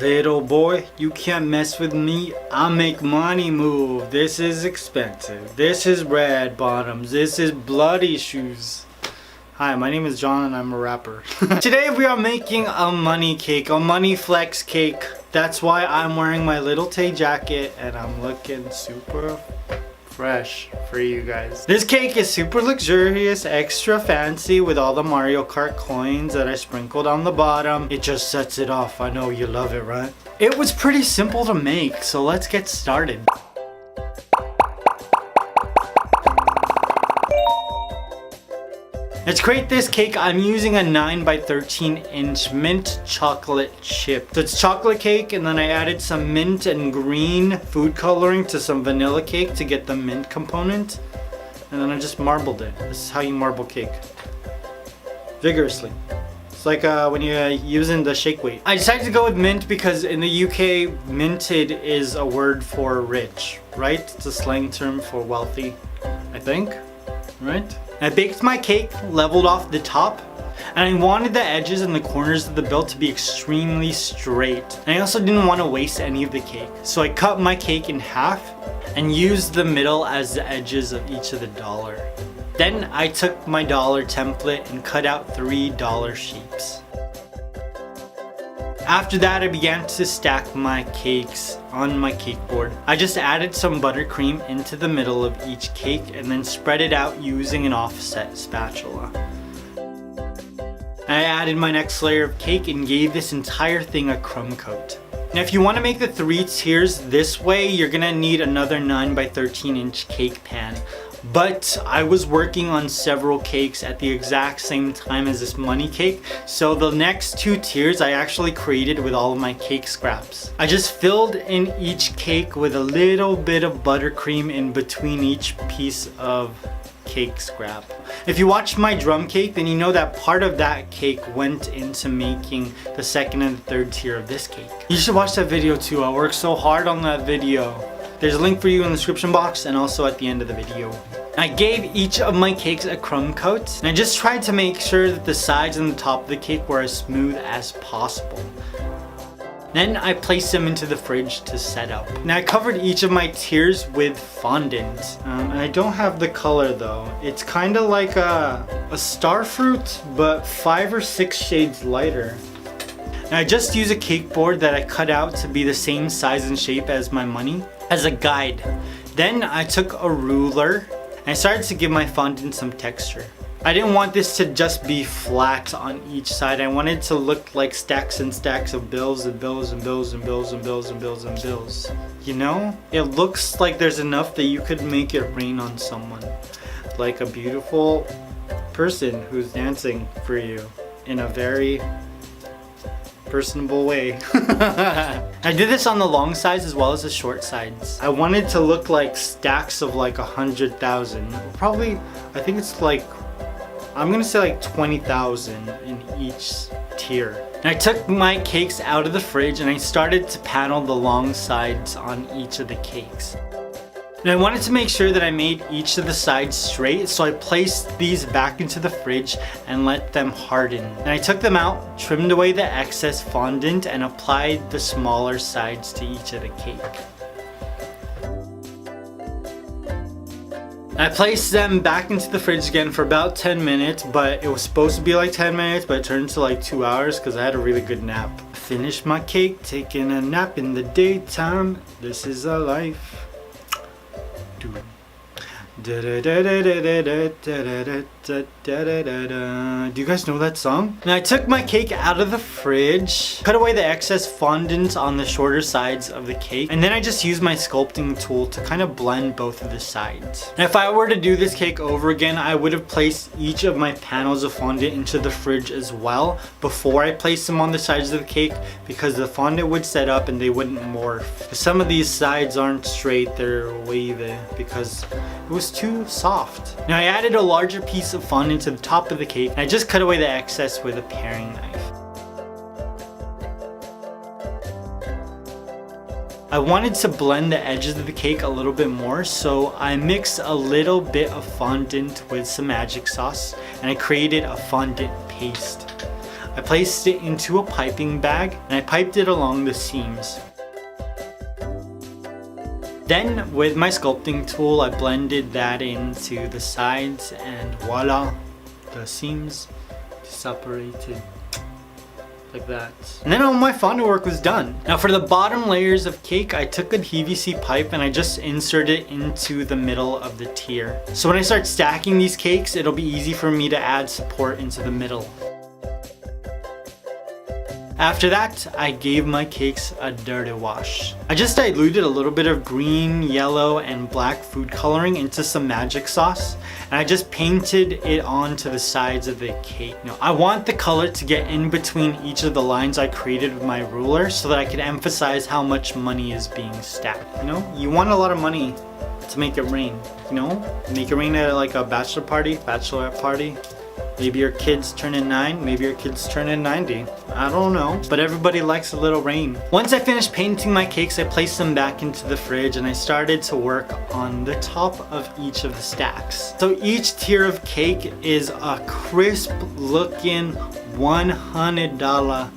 Little boy, you can't mess with me. I make money move. This is expensive. This is red bottoms. This is bloody shoes. Hi, my name is John and I'm a rapper. Today we are making a money cake, a money flex cake. That's why I'm wearing my little Tay jacket and I'm looking super fresh for you guys. This cake is super luxurious, extra fancy with all the Mario Kart coins that I sprinkled on the bottom. It just sets it off. I know you love it, right? It was pretty simple to make, so let's get started. To create this cake, I'm using a 9 by 13 inch mint chocolate chip. So it's chocolate cake, and then I added some mint and green food coloring to some vanilla cake to get the mint component. And then I just marbled it. This is how you marble cake. Vigorously. It's like when you're using the shake weight. I decided to go with mint because in the UK, minted is a word for rich, right? It's a slang term for wealthy, I think, right? I baked my cake, leveled off the top, and I wanted the edges and the corners of the bill to be extremely straight. And I also didn't want to waste any of the cake. So I cut my cake in half and used the middle as the edges of each of the dollar. Then I took my dollar template and cut out 3 dollar shapes. After that, I began to stack my cakes on my cake board. I just added some buttercream into the middle of each cake and then spread it out using an offset spatula. I added my next layer of cake and gave this entire thing a crumb coat. Now if you want to make the 3 tiers this way, you're gonna need another 9 by 13 inch cake pan. But I was working on several cakes at the exact same time as this money cake, so the next 2 tiers I actually created with all of my cake scraps. I just filled in each cake with a little bit of buttercream in between each piece of cake scrap. If you watched my drum cake, then you know that part of that cake went into making the 2nd and the 3rd tier of this cake. You should watch that video too. I worked so hard on that video. There's a link for you in the description box and also at the end of the video. I gave each of my cakes a crumb coat, and I just tried to make sure that the sides and the top of the cake were as smooth as possible. Then I placed them into the fridge to set up. Now I covered each of my tiers with fondant. And I don't have the color though. It's kind of like a star fruit, but 5 or 6 shades lighter. And I just used a cake board that I cut out to be the same size and shape as my money as a guide. Then I took a ruler and I started to give my fondant some texture. I didn't want this to just be flat on each side. I wanted it to look like stacks and stacks of bills and bills and bills and bills and bills and bills and bills. You know? It looks like there's enough that you could make it rain on someone. Like a beautiful person who's dancing for you in a very personable way. I did this on the long sides as well as the short sides. I wanted to look like stacks of like 100,000. Probably, I think it's like, I'm gonna say like 20,000 in each tier. And I took my cakes out of the fridge and I started to panel the long sides on each of the cakes. And I wanted to make sure that I made each of the sides straight, so I placed these back into the fridge and let them harden. And I took them out, trimmed away the excess fondant, and applied the smaller sides to each of the cake. I placed them back into the fridge again for about 10 minutes, but it was supposed to be like 10 minutes, but it turned to like 2 hours because I had a really good nap. Finished my cake, taking a nap in the daytime. This is a life. Do you guys know that song? Now I took my cake out of the fridge, cut away the excess fondant on the shorter sides of the cake, and then I just used my sculpting tool to kind of blend both of the sides. Now if I were to do this cake over again, I would have placed each of my panels of fondant into the fridge as well before I placed them on the sides of the cake, because the fondant would set up and they wouldn't morph. Some of these sides aren't straight, they're wavy because it was too soft. Now I added a larger piece of fondant to the top of the cake and I just cut away the excess with a paring knife. I wanted to blend the edges of the cake a little bit more, so I mixed a little bit of fondant with some magic sauce and I created a fondant paste. I placed it into a piping bag and I piped it along the seams. Then with my sculpting tool, I blended that into the sides and voila, the seams separated like that. And then all my fondant work was done. Now for the bottom layers of cake, I took a PVC pipe and I just inserted it into the middle of the tier. So when I start stacking these cakes, it'll be easy for me to add support into the middle. After that, I gave my cakes a dirty wash. I just diluted a little bit of green, yellow, and black food coloring into some magic sauce, and I just painted it onto the sides of the cake. Now, I want the color to get in between each of the lines I created with my ruler so that I can emphasize how much money is being stacked. You know, you want a lot of money to make it rain, you know? Make it rain at like a bachelor party, bachelorette party. Maybe your kids turning 9, maybe your kids turning 90. I don't know, but everybody likes a little rain. Once I finished painting my cakes, I placed them back into the fridge and I started to work on the top of each of the stacks. So each tier of cake is a crisp looking $100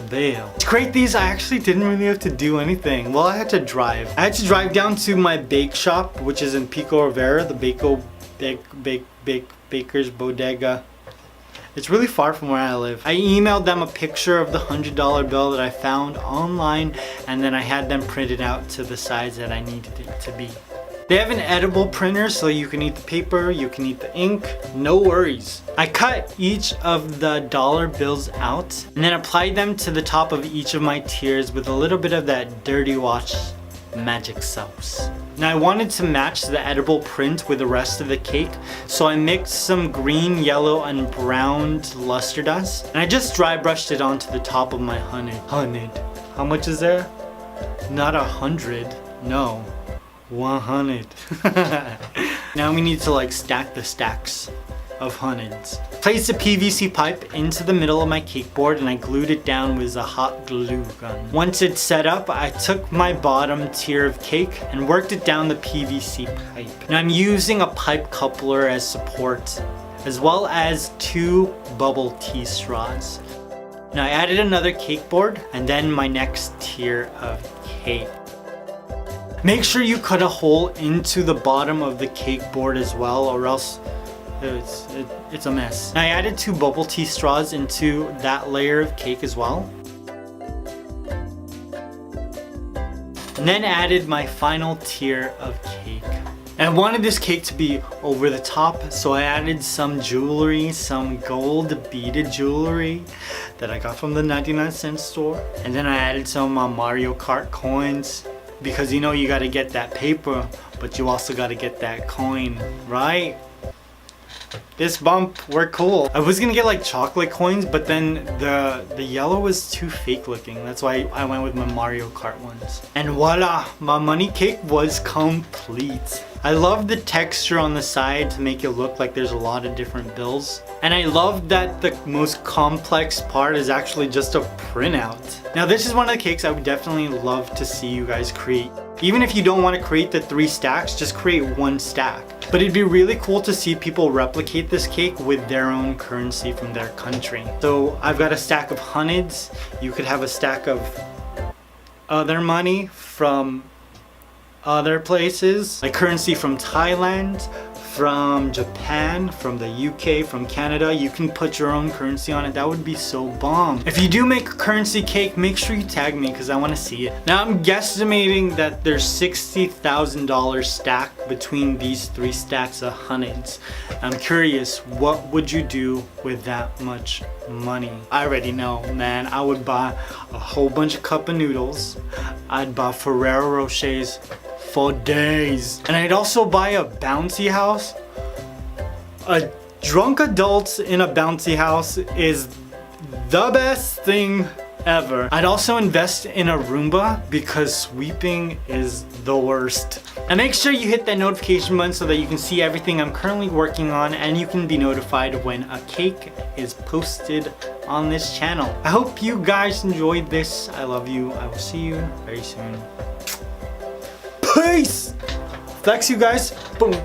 bill. To create these, I actually didn't really have to do anything. Well, I had to drive. I had to drive down to my bake shop, which is in Pico Rivera, the Baker's Bodega. It's really far from where I live. I emailed them a picture of the $100 bill that I found online, and then I had them printed out to the size that I needed it to be. They have an edible printer, so you can eat the paper, you can eat the ink, no worries. I cut each of the dollar bills out and then applied them to the top of each of my tiers with a little bit of that dirty wash magic sauce. Now I wanted to match the edible print with the rest of the cake, so I mixed some green, yellow, and brown luster dust, and I just dry brushed it onto the top of my hundred. How much is there? Not 100, no, 100. Now we need to like stack the stacks of hundreds. Placed a PVC pipe into the middle of my cake board and I glued it down with a hot glue gun. Once it's set up, I took my bottom tier of cake and worked it down the PVC pipe. Now I'm using a pipe coupler as support, as well as 2 bubble tea straws. Now I added another cake board and then my next tier of cake. Make sure you cut a hole into the bottom of the cake board as well, or else it's a mess. I added 2 bubble tea straws into that layer of cake as well. And then added my final tier of cake. And I wanted this cake to be over the top, so I added some jewelry, some gold beaded jewelry that I got from the 99-cent store. And then I added some Mario Kart coins, because you know you gotta get that paper, but you also gotta get that coin, right? This bump, we're cool. I was gonna get like chocolate coins, but then the yellow was too fake looking. That's why I went with my Mario Kart ones. And voila, my money cake was complete. I love the texture on the side to make it look like there's a lot of different bills. And I love that the most complex part is actually just a printout. Now this is one of the cakes I would definitely love to see you guys create. Even if you don't want to create the 3 stacks, just create 1 stack. But it'd be really cool to see people replicate this cake with their own currency from their country. So I've got a stack of hundreds. You could have a stack of other money from other places, like currency from Thailand, from Japan, from the UK, from Canada. You can put your own currency on it. That would be so bomb. If you do make a currency cake, make sure you tag me because I want to see it. Now I'm guesstimating that there's $60,000 stacked between these 3 stacks of hundreds. I'm curious, what would you do with that much money? I already know, man. I would buy a whole bunch of cup of noodles. I'd buy Ferrero Rochers for days. And I'd also buy a bouncy house. A drunk adult in a bouncy house is the best thing ever. I'd also invest in a Roomba because sweeping is the worst. And make sure you hit that notification button so that you can see everything I'm currently working on and you can be notified when a cake is posted on this channel. I hope you guys enjoyed this. I love you. I will see you very soon. Peace! Thanks you guys. Boom.